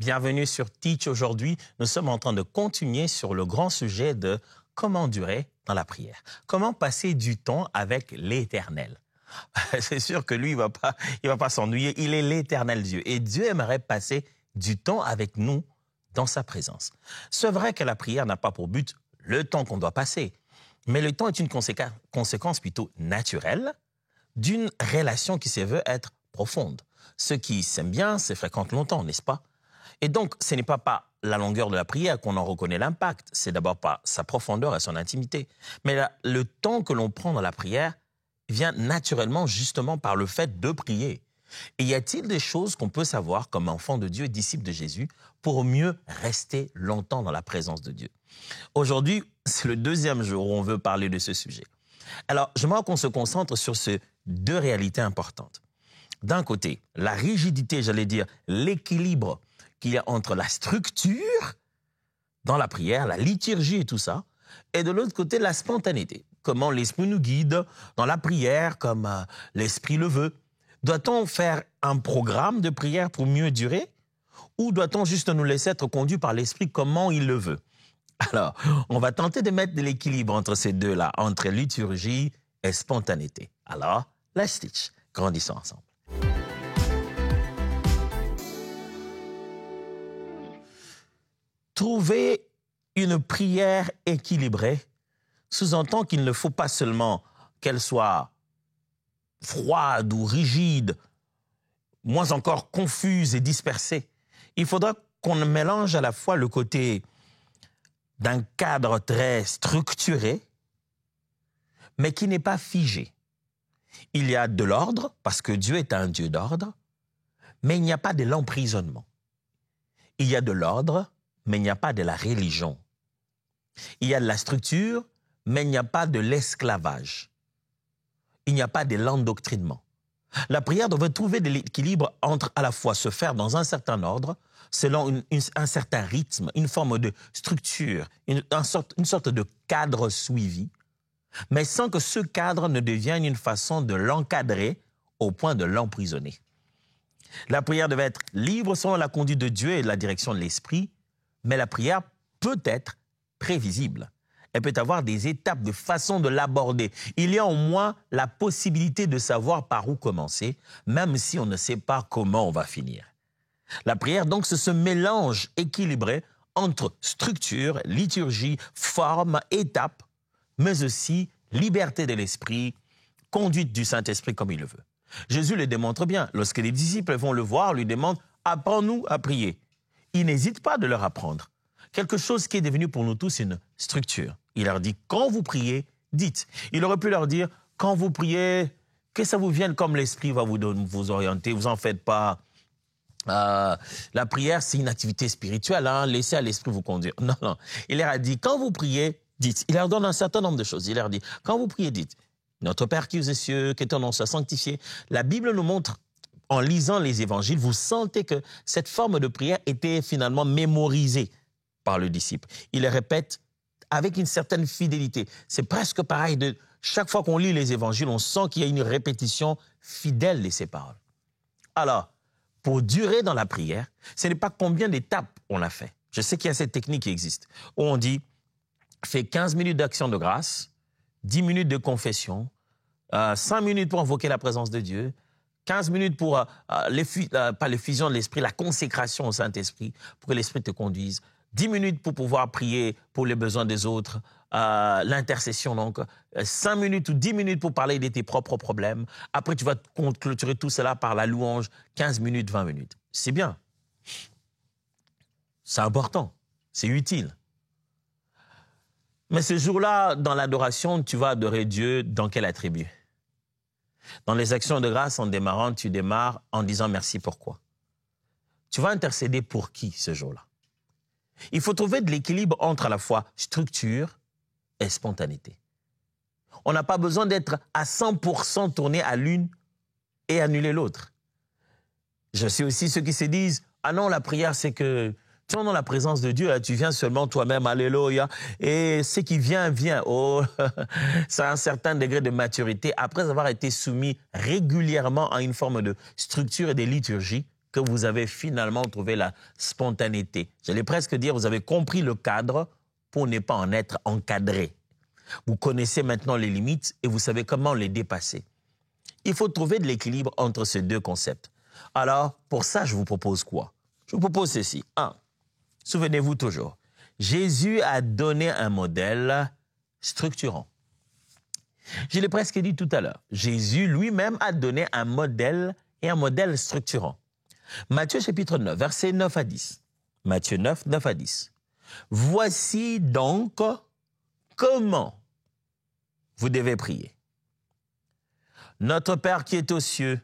Bienvenue sur Teach. Aujourd'hui, nous sommes en train de continuer sur le grand sujet de comment durer dans la prière. Comment passer du temps avec l'Éternel. C'est sûr que lui, il va pas s'ennuyer. Il est l'Éternel Dieu. Et Dieu aimerait passer du temps avec nous dans sa présence. C'est vrai que la prière n'a pas pour but le temps qu'on doit passer. Mais le temps est une conséquence plutôt naturelle d'une relation qui se veut être profonde. Ceux qui s'aiment bien se fréquentent longtemps, n'est-ce pas? Et donc, ce n'est pas la longueur de la prière qu'on en reconnaît l'impact. C'est d'abord pas sa profondeur et son intimité. Mais le temps que l'on prend dans la prière vient naturellement justement par le fait de prier. Et y a-t-il des choses qu'on peut savoir comme enfant de Dieu, disciple de Jésus, pour mieux rester longtemps dans la présence de Dieu? Aujourd'hui, c'est le deuxième jour où on veut parler de ce sujet. Alors, j'aimerais qu'on se concentre sur ces deux réalités importantes. D'un côté, la rigidité, j'allais dire, l'équilibre qu'il y a entre la structure dans la prière, la liturgie et tout ça, et de l'autre côté, la spontanéité. Comment l'Esprit nous guide dans la prière, comme l'Esprit le veut. Doit-on faire un programme de prière pour mieux durer? Ou doit-on juste nous laisser être conduits par l'Esprit comment il le veut? Alors, on va tenter de mettre de l'équilibre entre ces deux-là, entre liturgie et spontanéité. Alors, let's teach. Grandissons ensemble. Trouver une prière équilibrée sous-entend qu'il ne faut pas seulement qu'elle soit froide ou rigide, moins encore confuse et dispersée. Il faudra qu'on mélange à la fois le côté d'un cadre très structuré, mais qui n'est pas figé. Il y a de l'ordre, parce que Dieu est un Dieu d'ordre, mais il n'y a pas de l'emprisonnement. Il y a de l'ordre, mais il n'y a pas de la religion. Il y a de la structure, mais il n'y a pas de l'esclavage. Il n'y a pas de l'endoctrinement. La prière devrait trouver de l'équilibre entre à la fois se faire dans un certain ordre, selon un certain rythme, une forme de structure, une sorte de cadre suivi, mais sans que ce cadre ne devienne une façon de l'encadrer au point de l'emprisonner. La prière devait être libre selon la conduite de Dieu et la direction de l'Esprit, mais la prière peut être prévisible. Elle peut avoir des étapes de façon de l'aborder. Il y a au moins la possibilité de savoir par où commencer, même si on ne sait pas comment on va finir. La prière, donc, c'est ce mélange équilibré entre structure, liturgie, forme, étape, mais aussi liberté de l'esprit, conduite du Saint-Esprit comme il le veut. Jésus le démontre bien. Lorsque les disciples vont le voir, lui demandent « Apprends-nous à prier ». Il n'hésite pas de leur apprendre. Quelque chose qui est devenu pour nous tous une structure. Il leur dit, quand vous priez, dites. Il aurait pu leur dire, quand vous priez, que ça vous vienne comme l'Esprit va vous orienter, vous en faites pas. La prière, c'est une activité spirituelle, hein? Laissez à l'Esprit vous conduire. Non, non. Il leur a dit, quand vous priez, dites. Il leur donne un certain nombre de choses. Il leur dit, quand vous priez, dites. Notre Père qui est aux cieux, que ton nom soit sanctifié. La Bible nous montre, en lisant les évangiles, vous sentez que cette forme de prière était finalement mémorisée par le disciple. Il les répète avec une certaine fidélité. C'est presque pareil. Chaque fois qu'on lit les évangiles, on sent qu'il y a une répétition fidèle de ces paroles. Alors, pour durer dans la prière, ce n'est pas combien d'étapes on a fait. Je sais qu'il y a cette technique qui existe, où on dit, fais 15 minutes d'action de grâce, 10 minutes de confession, 5 minutes pour invoquer la présence de Dieu, 15 minutes pour, pas l'effusion de l'Esprit, la consécration au Saint-Esprit, pour que l'Esprit te conduise, 10 minutes pour pouvoir prier pour les besoins des autres, l'intercession donc, 5 minutes ou 10 minutes pour parler de tes propres problèmes. Après, tu vas clôturer tout cela par la louange, 15 minutes, 20 minutes. C'est bien. C'est important. C'est utile. Mais ce jour-là, dans l'adoration, tu vas adorer Dieu dans quel attribut? Dans les actions de grâce, en démarrant, tu démarres en disant merci pourquoi. Tu vas intercéder pour qui ce jour-là? Il faut trouver de l'équilibre entre à la fois structure et spontanéité. On n'a pas besoin d'être à 100% tourné à l'une et annuler l'autre. Je sais aussi ceux qui se disent « Ah non, la prière, c'est que tu es dans la présence de Dieu, là, tu viens seulement toi-même, alléluia, et ce qui vient, vient. » Oh, ça a un certain degré de maturité. Après avoir été soumis régulièrement à une forme de structure et de liturgie, que vous avez finalement trouvé la spontanéité. J'allais presque dire, vous avez compris le cadre pour ne pas en être encadré. Vous connaissez maintenant les limites et vous savez comment les dépasser. Il faut trouver de l'équilibre entre ces deux concepts. Alors, pour ça, je vous propose quoi? Je vous propose ceci. 1. Souvenez-vous toujours, Jésus a donné un modèle structurant. Je l'ai presque dit tout à l'heure. Jésus lui-même a donné un modèle et un modèle structurant. Matthieu chapitre 9, versets 9 à 10. Matthieu 9, 9 à 10. Voici donc comment vous devez prier. Notre Père qui est aux cieux,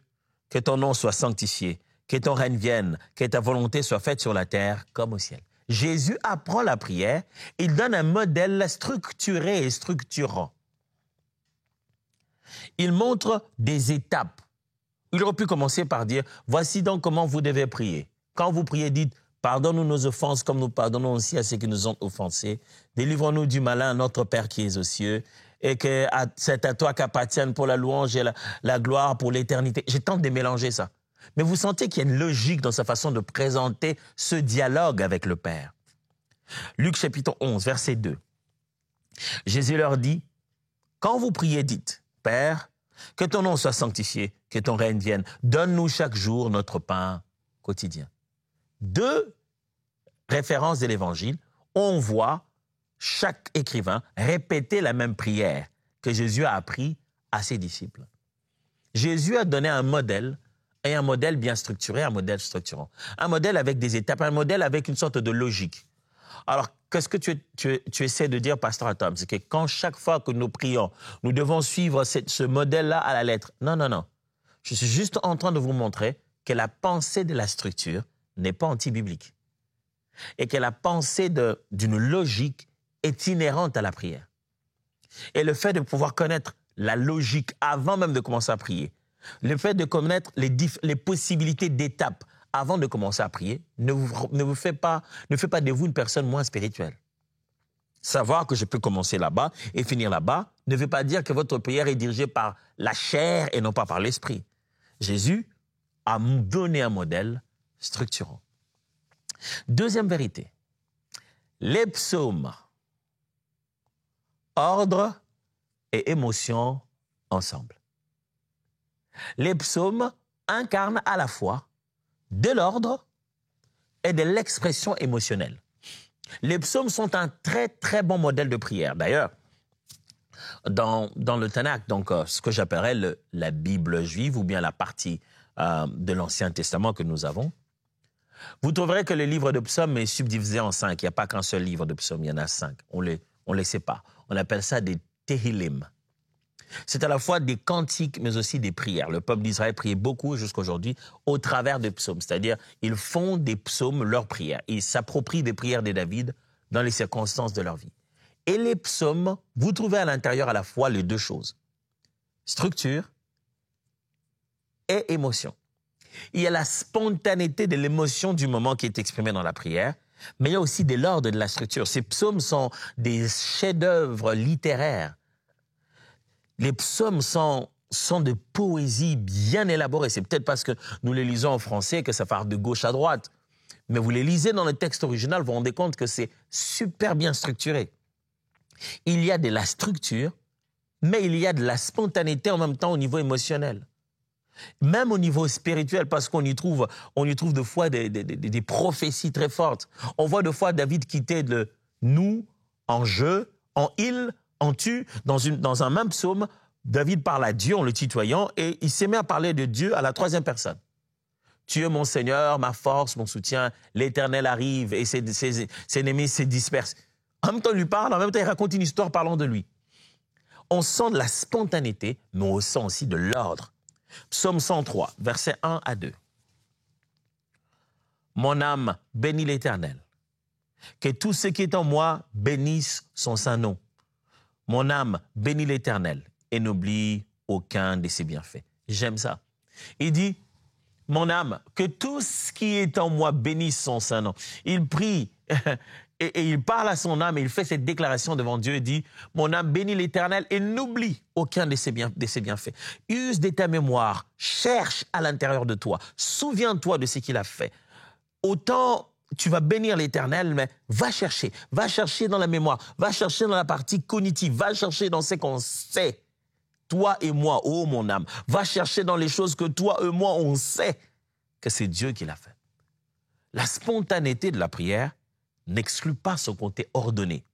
que ton nom soit sanctifié, que ton règne vienne, que ta volonté soit faite sur la terre comme au ciel. Jésus apprend la prière, il donne un modèle structuré et structurant. Il montre des étapes. Il aurait pu commencer par dire, voici donc comment vous devez prier. Quand vous priez, dites, pardonne-nous nos offenses comme nous pardonnons aussi à ceux qui nous ont offensés. Délivre-nous du malin, notre Père qui est aux cieux. Et que c'est à toi qu'appartiennent pour la louange et la gloire pour l'éternité. Je tente de mélanger ça. Mais vous sentez qu'il y a une logique dans sa façon de présenter ce dialogue avec le Père. Luc chapitre 11, verset 2. Jésus leur dit, quand vous priez, dites, Père, que ton nom soit sanctifié, que ton règne vienne. Donne-nous chaque jour notre pain quotidien. 2 références de l'Évangile, on voit chaque écrivain répéter la même prière que Jésus a appris à ses disciples. Jésus a donné un modèle, et un modèle bien structuré, un modèle structurant. Un modèle avec des étapes, un modèle avec une sorte de logique. Alors, qu'est-ce que tu essaies de dire, Pasteur Atom? C'est que quand chaque fois que nous prions, nous devons suivre ce modèle-là à la lettre. Non, non, non. Je suis juste en train de vous montrer que la pensée de la structure n'est pas anti-biblique. Et que la pensée d'une logique est inhérente à la prière. Et le fait de pouvoir connaître la logique avant même de commencer à prier, le fait de connaître les possibilités d'étapes avant de commencer à prier, ne fait pas de vous une personne moins spirituelle. Savoir que je peux commencer là-bas et finir là-bas ne veut pas dire que votre prière est dirigée par la chair et non pas par l'esprit. Jésus a donné un modèle structurant. Deuxième vérité, les psaumes, ordre et émotion ensemble. Les psaumes incarnent à la fois de l'ordre et de l'expression émotionnelle. Les psaumes sont un très, très bon modèle de prière. D'ailleurs, dans le Tanakh, donc ce que j'appellerais la Bible juive ou bien la partie de l'Ancien Testament que nous avons, vous trouverez que le livre de psaumes est subdivisé en 5. Il n'y a pas qu'un seul livre de psaumes, il y en a 5. On les sépare. On appelle ça des Tehillim. C'est à la fois des cantiques, mais aussi des prières. Le peuple d'Israël priait beaucoup jusqu'à aujourd'hui au travers des psaumes. C'est-à-dire, ils font des psaumes leurs prières. Ils s'approprient des prières de David dans les circonstances de leur vie. Et les psaumes, vous trouvez à l'intérieur à la fois les deux choses. Structure et émotion. Il y a la spontanéité de l'émotion du moment qui est exprimée dans la prière, mais il y a aussi de l'ordre de la structure. Ces psaumes sont des chefs-d'œuvre littéraires. Les psaumes sont de poésie bien élaborée. C'est peut-être parce que nous les lisons en français que ça part de gauche à droite. Mais vous les lisez dans le texte original, vous vous rendez compte que c'est super bien structuré. Il y a de la structure, mais il y a de la spontanéité en même temps au niveau émotionnel. Même au niveau spirituel, parce qu'on y trouve de fois des prophéties très fortes. On voit de fois David quitter le « nous » en « je », en « il », en « tu ». Dans un même psaume, David parle à Dieu en le tutoyant et il s'est mis à parler de Dieu à la 3e personne. « Tu es mon Seigneur, ma force, mon soutien. L'Éternel arrive et ses ennemis se dispersent. » En même temps, il lui parle, en même temps, il raconte une histoire parlant de lui. On sent de la spontanéité, mais on sent aussi de l'ordre. Psaume 103, versets 1 à 2. Mon âme bénit l'Éternel. Que tout ce qui est en moi bénisse son saint nom. Mon âme bénit l'Éternel et n'oublie aucun de ses bienfaits. J'aime ça. Il dit, mon âme, que tout ce qui est en moi bénisse son saint nom. Il prie Et il parle à son âme et il fait cette déclaration devant Dieu et dit, mon âme bénit l'Éternel et n'oublie aucun de ses bienfaits. Use de ta mémoire, cherche à l'intérieur de toi, souviens-toi de ce qu'il a fait. Autant tu vas bénir l'Éternel, mais va chercher dans la mémoire, va chercher dans la partie cognitive, va chercher dans ce qu'on sait. Toi et moi, oh mon âme, va chercher dans les choses que toi et moi, on sait que c'est Dieu qui l'a fait. La spontanéité de la prière n'exclut pas son côté ordonné.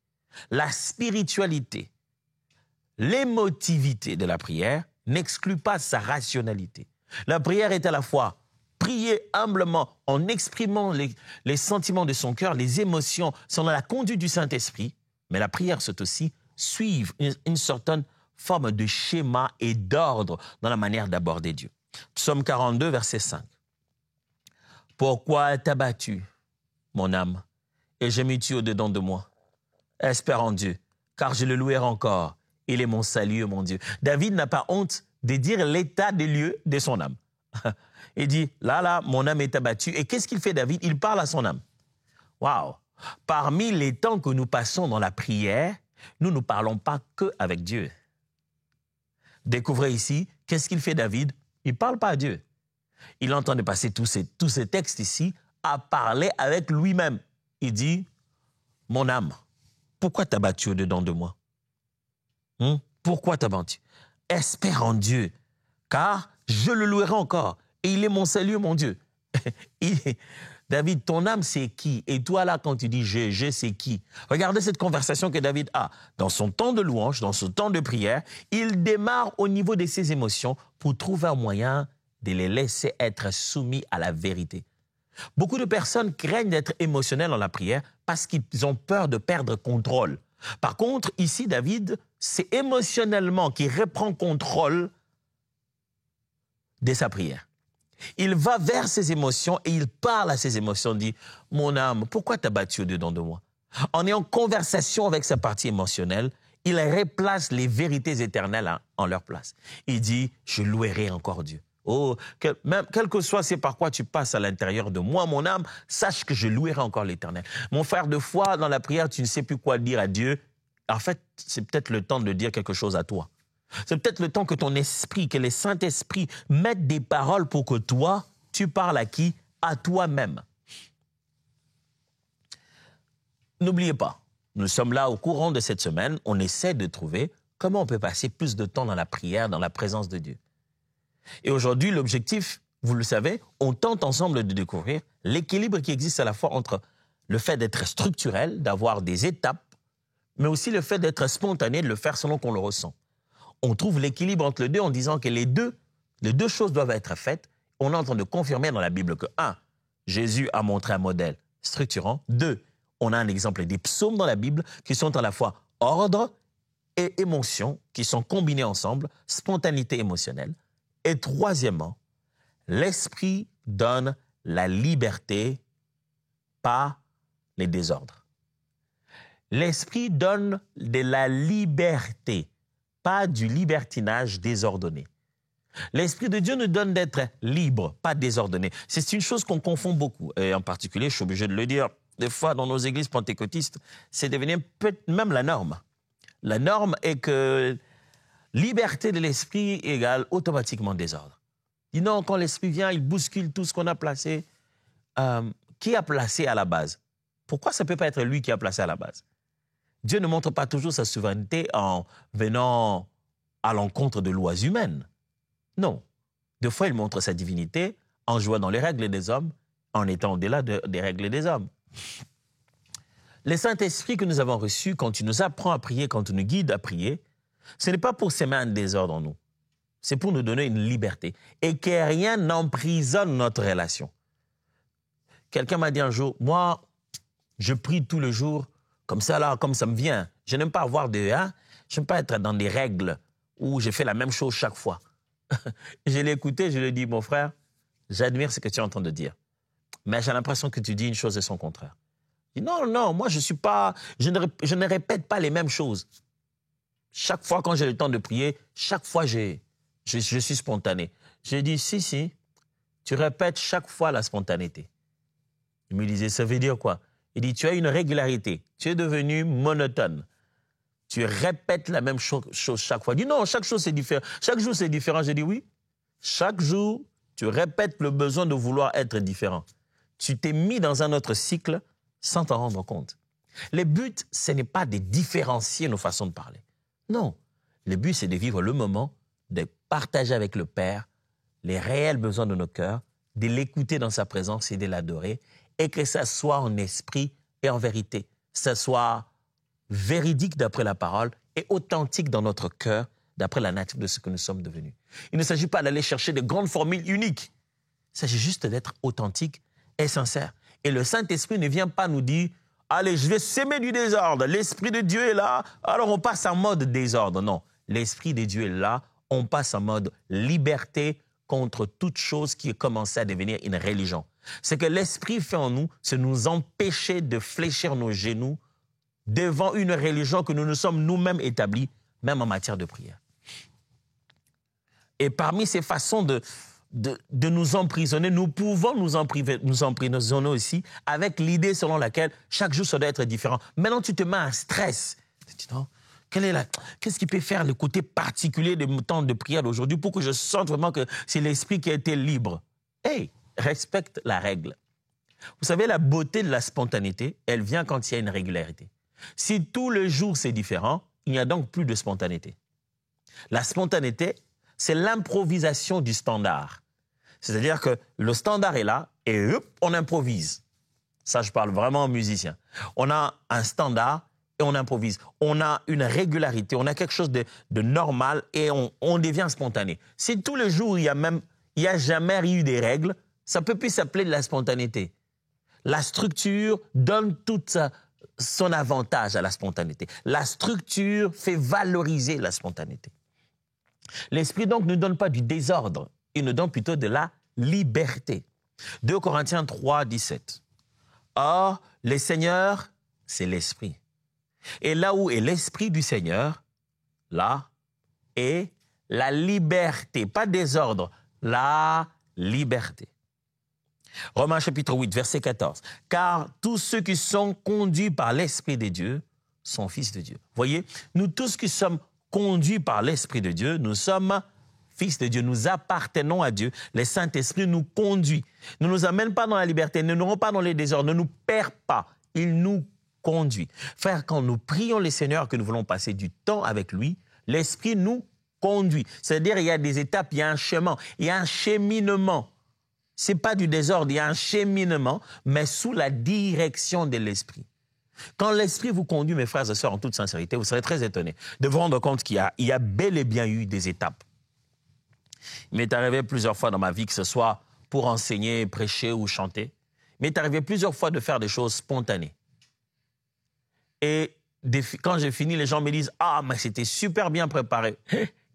La spiritualité, l'émotivité de la prière n'exclut pas sa rationalité. La prière est à la fois prier humblement en exprimant les sentiments de son cœur, les émotions, selon la conduite du Saint-Esprit, mais la prière, c'est aussi suivre une certaine forme de schéma et d'ordre dans la manière d'aborder Dieu. Psaume 42, verset 5. « Pourquoi t'as battu, mon âme, et gémis-tu au-dedans de moi? Espère en Dieu, car je le louerai encore. Il est mon salut, mon Dieu. » David n'a pas honte de dire l'état des lieux de son âme. Il dit, là, mon âme est abattue. Et qu'est-ce qu'il fait, David? Il parle à son âme. Waouh! Parmi les temps que nous passons dans la prière, nous ne parlons pas qu'avec Dieu. Découvrez ici, qu'est-ce qu'il fait, David? Il ne parle pas à Dieu. Il est en train de passer tous ces textes ici à parler avec lui-même. Il dit, mon âme, pourquoi t'as battu au-dedans de moi? Pourquoi t'as battu? Espère en Dieu, car je le louerai encore. Et il est mon salut, mon Dieu. David, ton âme, c'est qui? Et toi, là, quand tu dis je, c'est qui? Regardez cette conversation que David a. Dans son temps de louange, dans son temps de prière, il démarre au niveau de ses émotions pour trouver un moyen de les laisser être soumis à la vérité. Beaucoup de personnes craignent d'être émotionnelles dans la prière parce qu'ils ont peur de perdre contrôle. Par contre, ici, David, c'est émotionnellement qu'il reprend contrôle de sa prière. Il va vers ses émotions et il parle à ses émotions, dit « Mon âme, pourquoi t'as battu au-dedans de moi ?» En ayant conversation avec sa partie émotionnelle, il replace les vérités éternelles en leur place. Il dit « Je louerai encore Dieu. » Oh, quel que soit ce par quoi tu passes à l'intérieur de moi, mon âme, sache que je louerai encore l'Éternel. Mon frère, de foi, dans la prière, tu ne sais plus quoi dire à Dieu. En fait, c'est peut-être le temps de dire quelque chose à toi. C'est peut-être le temps que ton esprit, que les Saint-Esprit mettent des paroles pour que toi, tu parles à qui? À toi-même. N'oubliez pas, nous sommes là au courant de cette semaine, on essaie de trouver comment on peut passer plus de temps dans la prière, dans la présence de Dieu. Et aujourd'hui, l'objectif, vous le savez, on tente ensemble de découvrir l'équilibre qui existe à la fois entre le fait d'être structurel, d'avoir des étapes, mais aussi le fait d'être spontané, de le faire selon qu'on le ressent. On trouve l'équilibre entre les deux en disant que les deux choses doivent être faites. On est en train de confirmer dans la Bible que 1, Jésus a montré un modèle structurant. 2, on a un exemple des psaumes dans la Bible qui sont à la fois ordre et émotion, qui sont combinés ensemble, spontanéité émotionnelle. Et troisièmement, l'Esprit donne la liberté, pas les désordres. L'Esprit donne de la liberté, pas du libertinage désordonné. L'Esprit de Dieu nous donne d'être libre, pas désordonné. C'est une chose qu'on confond beaucoup. Et en particulier, je suis obligé de le dire, des fois dans nos églises pentecôtistes, c'est devenu même la norme. La norme est que liberté de l'esprit égale automatiquement désordre. Dis non, quand l'esprit vient, il bouscule tout ce qu'on a placé. Qui a placé à la base? Pourquoi ça ne peut pas être lui qui a placé à la base? Dieu ne montre pas toujours sa souveraineté en venant à l'encontre de lois humaines. Non. Des fois, il montre sa divinité en jouant dans les règles des hommes, en étant au-delà des règles des hommes. Le Saint-Esprit que nous avons reçu, quand tu nous apprends à prier, quand tu nous guides à prier, ce n'est pas pour semer un désordre en nous. C'est pour nous donner une liberté et que rien n'emprisonne notre relation. Quelqu'un m'a dit un jour, moi, je prie tout le jour, comme ça là, comme ça me vient. Je n'aime pas avoir je n'aime pas être dans des règles où je fais la même chose chaque fois. Je l'ai écouté, je lui ai dit, mon frère, j'admire ce que tu es en train de dire. Mais j'ai l'impression que tu dis une chose et son contraire. Il dit, non, moi je ne répète pas les mêmes choses. Chaque fois quand j'ai le temps de prier, chaque fois je suis spontané. J'ai dit, si, tu répètes chaque fois la spontanéité. Il me disait, ça veut dire quoi? Il dit, tu as une régularité. Tu es devenu monotone. Tu répètes la même chose chaque fois. Il dit, non, chaque chose c'est différent. Chaque jour c'est différent. J'ai dit, oui. Chaque jour, tu répètes le besoin de vouloir être différent. Tu t'es mis dans un autre cycle sans t'en rendre compte. Le but, ce n'est pas de différencier nos façons de parler. Non. Le but, c'est de vivre le moment, de partager avec le Père les réels besoins de nos cœurs, de l'écouter dans sa présence et de l'adorer, et que ça soit en esprit et en vérité. Que ça soit véridique d'après la parole et authentique dans notre cœur d'après la nature de ce que nous sommes devenus. Il ne s'agit pas d'aller chercher de grandes formules uniques. Il s'agit juste d'être authentique et sincère. Et le Saint-Esprit ne vient pas nous dire « Allez, je vais s'aimer du désordre. L'Esprit de Dieu est là. Alors on passe en mode désordre. » Non, l'Esprit de Dieu est là. On passe en mode liberté contre toute chose qui est commencée à devenir une religion. Ce que l'Esprit fait en nous, c'est nous empêcher de fléchir nos genoux devant une religion que nous nous sommes nous-mêmes établis, même en matière de prière. Et parmi ces façons de nous emprisonner, nous pouvons nous emprisonner aussi avec l'idée selon laquelle chaque jour, ça doit être différent. Maintenant, tu te mets en stress. Tu te dis, non, qu'est-ce qui peut faire le côté particulier de mon temps de prière d'aujourd'hui pour que je sente vraiment que c'est l'esprit qui a été libre? Hey, respecte la règle. Vous savez, la beauté de la spontanéité, elle vient quand il y a une régularité. Si tous les jours c'est différent, il n'y a donc plus de spontanéité. La spontanéité, c'est l'improvisation du standard. C'est-à-dire que le standard est là et hop, on improvise. Ça, je parle vraiment aux musiciens. On a un standard et on improvise. On a une régularité, on a quelque chose de normal et on devient spontané. Si tous les jours, il y a jamais eu des règles, ça peut plus s'appeler de la spontanéité. La structure donne toute son avantage à la spontanéité. La structure fait valoriser la spontanéité. L'Esprit donc ne donne pas du désordre, il nous donne plutôt de la liberté. 2 Corinthiens 3, 17. Or, le Seigneur, c'est l'Esprit. Et là où est l'Esprit du Seigneur, là est la liberté, pas désordre, la liberté. Romains chapitre 8, verset 14. Car tous ceux qui sont conduits par l'Esprit de Dieu sont fils de Dieu. Voyez, nous tous qui sommes conduits par l'Esprit de Dieu, nous sommes fils de Dieu, nous appartenons à Dieu. Le Saint-Esprit nous conduit. Ne nous amène pas dans la liberté, ne nous rend pas dans les désordres, ne nous perd pas. Il nous conduit. Frère, quand nous prions le Seigneur, que nous voulons passer du temps avec lui, l'Esprit nous conduit. C'est-à-dire, il y a des étapes, il y a un chemin, il y a un cheminement. Ce n'est pas du désordre, il y a un cheminement, mais sous la direction de l'Esprit. Quand l'Esprit vous conduit, mes frères et sœurs, en toute sincérité, vous serez très étonnés de vous rendre compte qu'il y a bel et bien eu des étapes. Il m'est arrivé plusieurs fois dans ma vie, que ce soit pour enseigner, prêcher ou chanter, il m'est arrivé plusieurs fois de faire des choses spontanées. Et quand j'ai fini, les gens me disent « Ah, mais c'était super bien préparé ».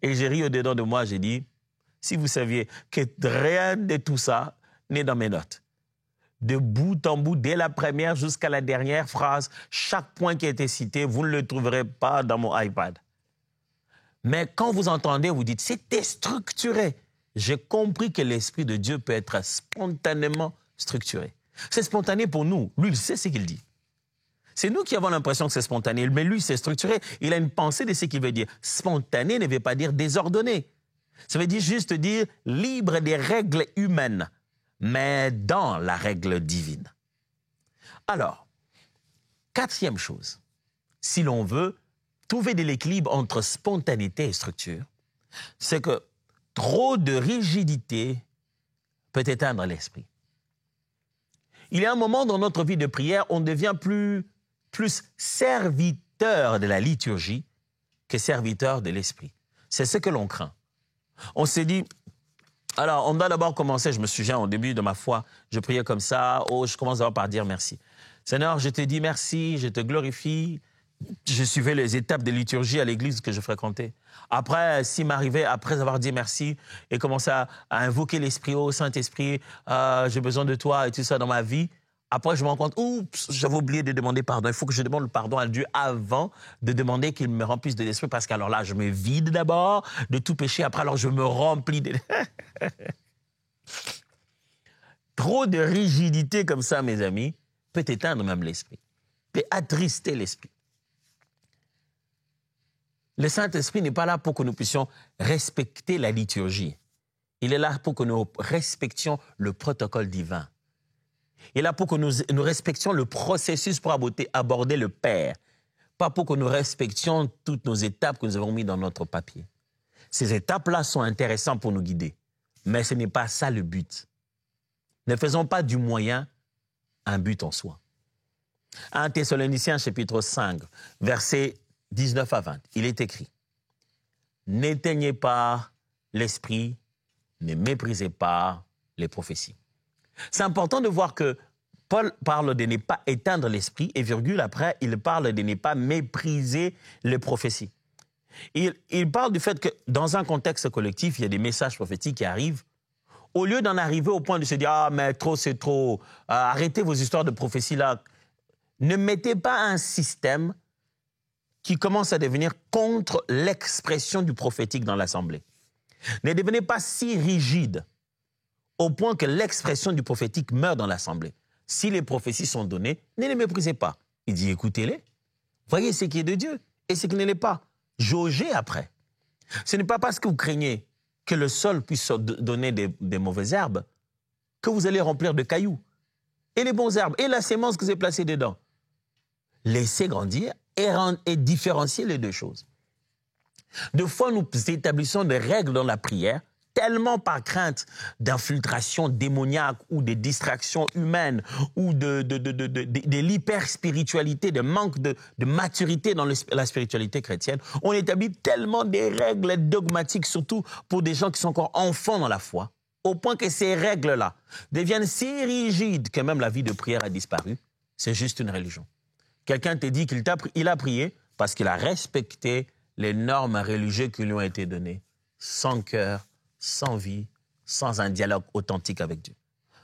Et j'ai ri au-dedans de moi, j'ai dit « Si vous saviez que rien de tout ça n'est dans mes notes. » De bout en bout, dès la première jusqu'à la dernière phrase, chaque point qui a été cité, vous ne le trouverez pas dans mon iPad. Mais quand vous entendez, vous dites, c'était structuré. J'ai compris que l'Esprit de Dieu peut être spontanément structuré. C'est spontané pour nous. Lui, il sait ce qu'il dit. C'est nous qui avons l'impression que c'est spontané, mais lui, c'est structuré. Il a une pensée de ce qu'il veut dire. Spontané ne veut pas dire désordonné. Ça veut dire juste dire libre des règles humaines, mais dans la règle divine. Alors, quatrième chose, si l'on veut trouver de l'équilibre entre spontanéité et structure, c'est que trop de rigidité peut éteindre l'esprit. Il y a un moment dans notre vie de prière, on devient plus serviteur de la liturgie que serviteur de l'esprit. C'est ce que l'on craint. On s'est dit, alors on doit d'abord commencer, je me souviens au début de ma foi, je priais comme ça, je commence d'abord par dire merci. Seigneur, je te dis merci, je te glorifie. Je suivais les étapes de liturgie à l'église que je fréquentais. Après, s'il m'arrivait, après avoir dit merci et commencé à invoquer l'Esprit, oh Saint-Esprit, j'ai besoin de toi et tout ça dans ma vie, après je me rends compte, oups, j'avais oublié de demander pardon. Il faut que je demande le pardon à Dieu avant de demander qu'il me remplisse de l'Esprit, parce qu'alors là, je me vide d'abord de tout péché, après alors je me remplis de... Trop de rigidité comme ça, mes amis, peut éteindre même l'esprit, peut attrister l'esprit. Le Saint-Esprit n'est pas là pour que nous puissions respecter la liturgie. Il est là pour que nous respections le protocole divin. Il est là pour que nous respections le processus pour aborder le Père, pas pour que nous respections toutes nos étapes que nous avons mises dans notre papier. Ces étapes-là sont intéressantes pour nous guider, mais ce n'est pas ça le but. Ne faisons pas du moyen un but en soi. 1 Thessaloniciens chapitre 5, versets 19 à 20, il est écrit « N'éteignez pas l'esprit, ne méprisez pas les prophéties. » C'est important de voir que Paul parle de ne pas éteindre l'esprit et virgule après, il parle de ne pas mépriser les prophéties. Il parle du fait que dans un contexte collectif, il y a des messages prophétiques qui arrivent. Au lieu d'en arriver au point de se dire « Ah, mais trop, c'est trop, arrêtez vos histoires de prophéties-là », ne mettez pas un système qui commence à devenir contre l'expression du prophétique dans l'assemblée. Ne devenez pas si rigide au point que l'expression du prophétique meurt dans l'assemblée. Si les prophéties sont données, ne les méprisez pas. Il dit, écoutez-les, voyez ce qui est de Dieu et ce qui ne l'est pas. Jaugez après. Ce n'est pas parce que vous craignez que le sol puisse donner des mauvaises herbes que vous allez remplir de cailloux. Et les bons herbes, et la sémence que vous avez placée dedans. Laissez grandir et différencier les deux choses. Des fois, nous établissons des règles dans la prière, tellement par crainte d'infiltration démoniaque ou de distractions humaines ou de l'hyper-spiritualité, de manque de maturité dans la spiritualité chrétienne. On établit tellement des règles dogmatiques, surtout pour des gens qui sont encore enfants dans la foi, au point que ces règles-là deviennent si rigides que même la vie de prière a disparu. C'est juste une religion. Quelqu'un te dit qu'il a prié parce qu'il a respecté les normes religieuses qui lui ont été données, sans cœur, sans vie, sans un dialogue authentique avec Dieu.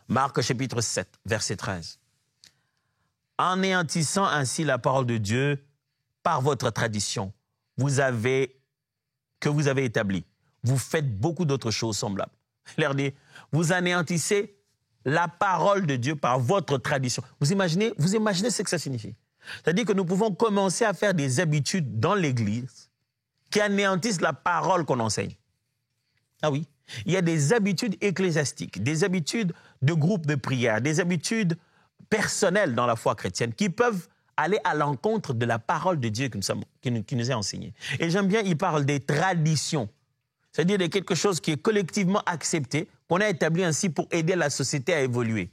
Marc chapitre 7, verset 13. Anéantissant ainsi la parole de Dieu par votre tradition, que vous avez établie, vous faites beaucoup d'autres choses semblables. Il leur dit, vous anéantissez la parole de Dieu par votre tradition. Vous imaginez ce que ça signifie? C'est-à-dire que nous pouvons commencer à faire des habitudes dans l'Église qui anéantissent la parole qu'on enseigne. Ah oui, il y a des habitudes ecclésiastiques, des habitudes de groupe de prière, des habitudes personnelles dans la foi chrétienne qui peuvent aller à l'encontre de la parole de Dieu qui nous est enseignée. Et j'aime bien, il parle des traditions, c'est-à-dire de quelque chose qui est collectivement accepté, qu'on a établi ainsi pour aider la société à évoluer.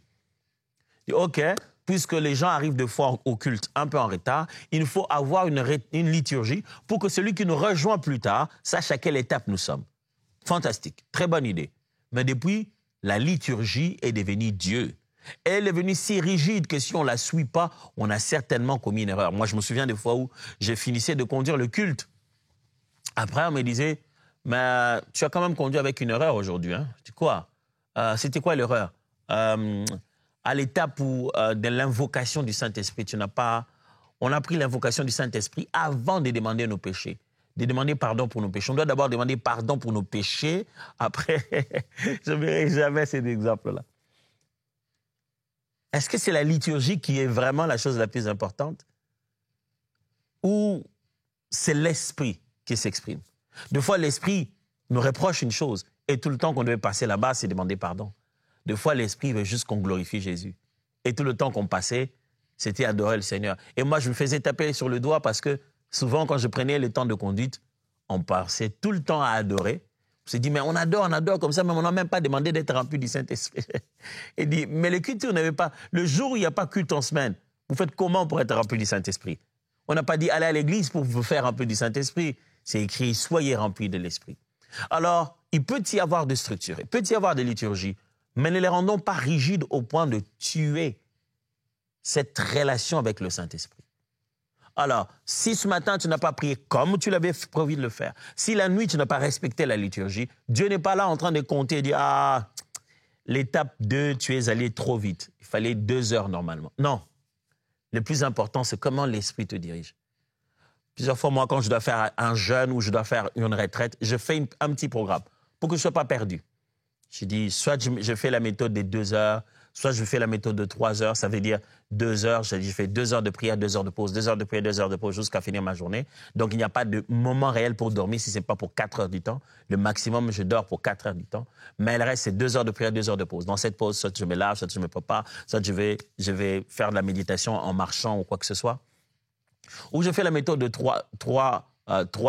OK, puisque les gens arrivent des fois au culte un peu en retard, il faut avoir une liturgie pour que celui qui nous rejoint plus tard sache à quelle étape nous sommes. Fantastique, très bonne idée. Mais depuis, la liturgie est devenue Dieu. Elle est devenue si rigide que si on ne la suit pas, on a certainement commis une erreur. Moi, je me souviens des fois où je finissais de conduire le culte. Après, on me disait, mais tu as quand même conduit avec une erreur aujourd'hui. Hein? Je dis quoi? C'était quoi l'erreur? À l'étape de l'invocation du Saint-Esprit, on a pris l'invocation du Saint-Esprit avant de demander nos péchés, de demander pardon pour nos péchés. On doit d'abord demander pardon pour nos péchés, après, je ne verrai jamais cet exemple-là. Est-ce que c'est la liturgie qui est vraiment la chose la plus importante? Ou c'est l'esprit qui s'exprime? Des fois, l'esprit nous reproche une chose, et tout le temps qu'on devait passer là-bas, c'est demander pardon. Des fois, l'esprit veut juste qu'on glorifie Jésus. Et tout le temps qu'on passait, c'était adorer le Seigneur. Et moi, je me faisais taper sur le doigt parce que souvent, quand je prenais le temps de conduite, on passait tout le temps à adorer. On s'est dit, mais on adore comme ça, mais on n'a même pas demandé d'être rempli du Saint-Esprit. Il dit, mais le culte, on n'avait pas. Le jour où il n'y a pas culte en semaine, vous faites comment pour être rempli du Saint-Esprit? On n'a pas dit, allez à l'église pour vous faire rempli du Saint-Esprit. C'est écrit, soyez remplis de l'Esprit. Alors, il peut y avoir de structure, il peut y avoir de liturgie, mais ne les rendons pas rigides au point de tuer cette relation avec le Saint-Esprit. Alors, si ce matin, tu n'as pas prié comme tu l'avais prévu de le faire, si la nuit, tu n'as pas respecté la liturgie, Dieu n'est pas là en train de compter et dire « Ah, l'étape 2, tu es allé trop vite. Il fallait 2 heures normalement. » Non. Le plus important, c'est comment l'Esprit te dirige. Plusieurs fois, moi, quand je dois faire un jeûne ou je dois faire une retraite, je fais un petit programme pour que je ne sois pas perdu. Je dis, soit je fais la méthode des 2 heures, Soit je fais la méthode de 3 heures, ça veut dire 2 heures, je fais 2 heures de prière, 2 heures de pause, 2 heures de prière, 2 heures de pause jusqu'à finir ma journée. Donc, il n'y a pas de moment réel pour dormir si ce n'est pas pour 4 heures du temps. Le maximum, je dors pour 4 heures du temps. Mais le reste, c'est 2 heures de prière, 2 heures de pause. Dans cette pause, soit je me lave, soit je me prépare, soit je vais faire de la méditation en marchant ou quoi que ce soit. Ou je fais la méthode de 3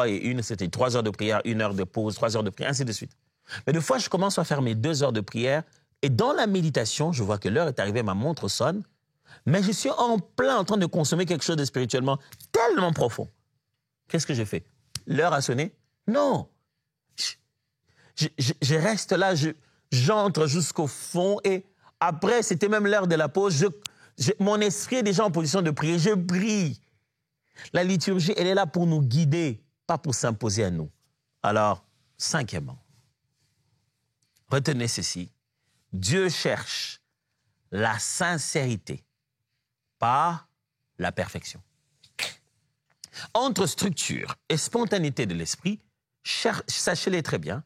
et 1, c'était 3 heures de prière, 1 heure de pause, 3 heures de prière, ainsi de suite. Mais des fois, je commence à faire mes 2 heures de prière et dans la méditation, je vois que l'heure est arrivée, ma montre sonne, mais je suis en plein en train de consommer quelque chose de spirituellement tellement profond. Qu'est-ce que je fais? L'heure a sonné? Non. Je reste là, j'entre jusqu'au fond et après, c'était même l'heure de la pause, mon esprit est déjà en position de prier, je prie. La liturgie, elle est là pour nous guider, pas pour s'imposer à nous. Alors, 5e, retenez ceci. Dieu cherche la sincérité, pas la perfection. Entre structure et spontanéité de l'esprit, sachez-les très bien,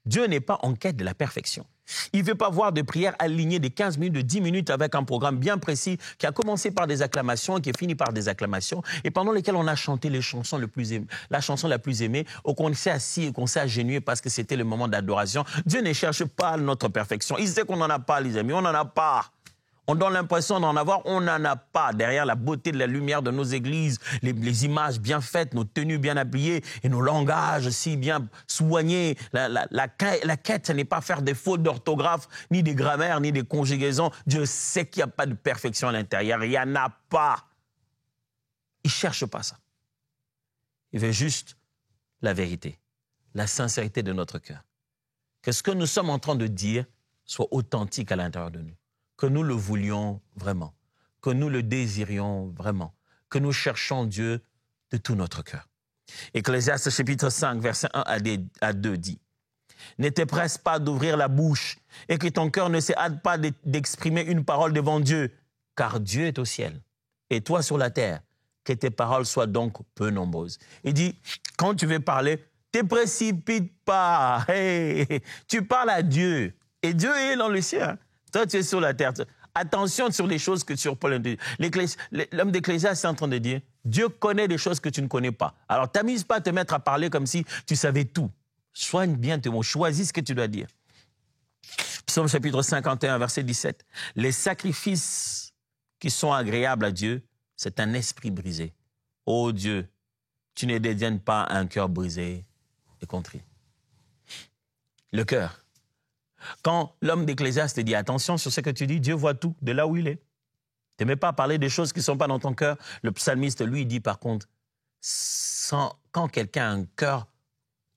Dieu n'est pas en quête de la perfection. Il ne veut pas voir de prières alignées de 15 minutes, de 10 minutes avec un programme bien précis qui a commencé par des acclamations et qui est fini par des acclamations et pendant lesquelles on a chanté la chanson la plus aimée ou qu'on s'est assis et qu'on s'est agenouillé parce que c'était le moment d'adoration. Dieu ne cherche pas notre perfection. Il sait qu'on n'en a pas, les amis, on n'en a pas. On donne l'impression d'en avoir, on n'en a pas. Derrière la beauté de la lumière de nos églises, les images bien faites, nos tenues bien habillées et nos langages si bien soignés. La quête, ce n'est pas faire des fautes d'orthographe, ni des grammaires, ni des conjugaisons. Dieu sait qu'il n'y a pas de perfection à l'intérieur. Il n'y en a pas. Il ne cherche pas ça. Il veut juste la vérité, la sincérité de notre cœur. Que ce que nous sommes en train de dire soit authentique à l'intérieur de nous. Que nous le voulions vraiment, que nous le désirions vraiment, que nous cherchons Dieu de tout notre cœur. Ecclésiaste chapitre 5, versets 1 à 2 dit « Ne te presse pas d'ouvrir la bouche et que ton cœur ne se hâte pas d'exprimer une parole devant Dieu, car Dieu est au ciel et toi sur la terre, que tes paroles soient donc peu nombreuses. » Il dit, quand tu veux parler, ne te précipite pas, hey, tu parles à Dieu et Dieu est dans le ciel. Toi, tu es sur la terre. Attention sur les choses que sur Paul. L'homme d'Ecclésiaste est en train de dire, Dieu connaît des choses que tu ne connais pas. Alors, t'amuse pas à te mettre à parler comme si tu savais tout. Soigne bien tes mots, choisis ce que tu dois dire. Psaume chapitre 51, verset 17. Les sacrifices qui sont agréables à Dieu, c'est un esprit brisé. Ô Dieu, tu ne dédaignes pas un cœur brisé et contrit. Le cœur. Quand l'homme d'Ecclésiaste dit attention sur ce que tu dis, Dieu voit tout de là où il est. Tu n'aimais pas parler des choses qui ne sont pas dans ton cœur. Le psalmiste, lui, dit par contre, quand quelqu'un a un cœur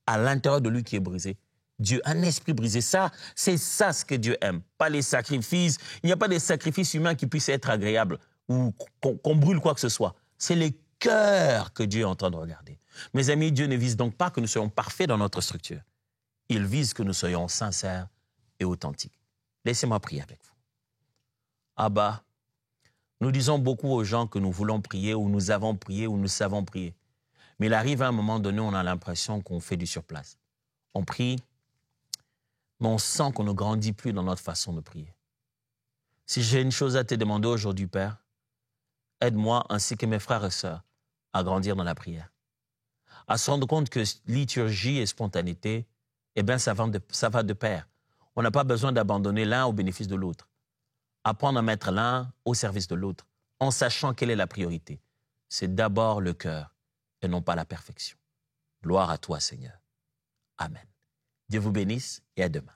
à l'intérieur de lui qui est brisé, Dieu, un esprit brisé, ça, c'est ça ce que Dieu aime. Pas les sacrifices. Il n'y a pas de sacrifices humains qui puissent être agréables ou qu'on brûle quoi que ce soit. C'est les cœurs que Dieu est en train de regarder. Mes amis, Dieu ne vise donc pas que nous soyons parfaits dans notre structure. Il vise que nous soyons sincères et authentique. Laissez-moi prier avec vous. Abba, nous disons beaucoup aux gens que nous voulons prier ou nous avons prié ou nous savons prier. Mais il arrive à un moment donné, on a l'impression qu'on fait du surplace. On prie, mais on sent qu'on ne grandit plus dans notre façon de prier. Si j'ai une chose à te demander aujourd'hui, Père, aide-moi ainsi que mes frères et sœurs à grandir dans la prière. À se rendre compte que liturgie et spontanéité, eh bien, ça va de pair. On n'a pas besoin d'abandonner l'un au bénéfice de l'autre. Apprendre à mettre l'un au service de l'autre, en sachant quelle est la priorité. C'est d'abord le cœur et non pas la perfection. Gloire à toi, Seigneur. Amen. Dieu vous bénisse et à demain.